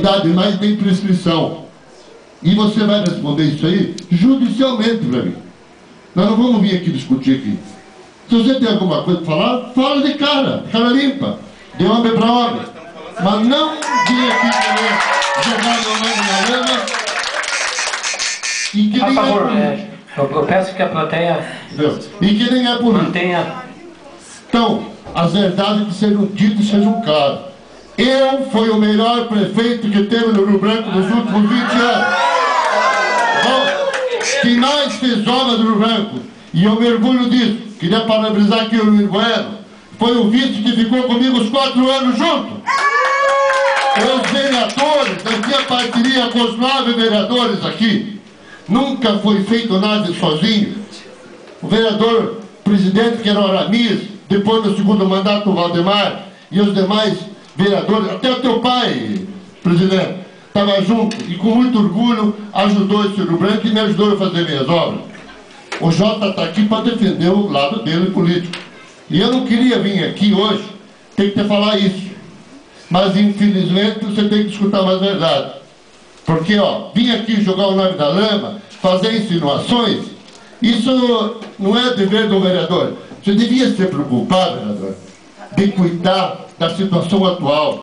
idade, mas tem prescrição. E você vai responder isso aí judicialmente para mim. Nós não vamos vir aqui discutir aqui. Se você tem alguma coisa para falar, fala de cara limpa, de homem para homem. Mas não vir aqui querer jogar meu nome na lama e que nem é eu peço que a plateia e que nem é político. Mantenha. Então, as verdades que sejam ditas sejam claras. Eu fui o melhor prefeito que teve no Rio Branco nos últimos 20 anos. Bom, quem mais fez obra do Rio Branco, e eu me orgulho disso, queria parabenizar aqui o Luiz Bueno, foi o vice que ficou comigo os 4 anos junto. Os vereadores, da minha parceria com os 9 vereadores aqui, nunca foi feito nada sozinho. O vereador presidente, que era o Aramis, depois do segundo mandato, o Valdemar, e os demais vereadores, até o teu pai, presidente, estava junto e com muito orgulho ajudou esse Rio Branco e me ajudou a fazer minhas obras. O Jota está aqui para defender o lado dele político. E eu não queria vir aqui hoje, tem que te falar isso. Mas infelizmente você tem que escutar mais verdade. Porque, ó, vir aqui jogar o nome da lama, fazer insinuações, isso não é dever do vereador. Você devia ser preocupado, vereador, de cuidar da situação atual.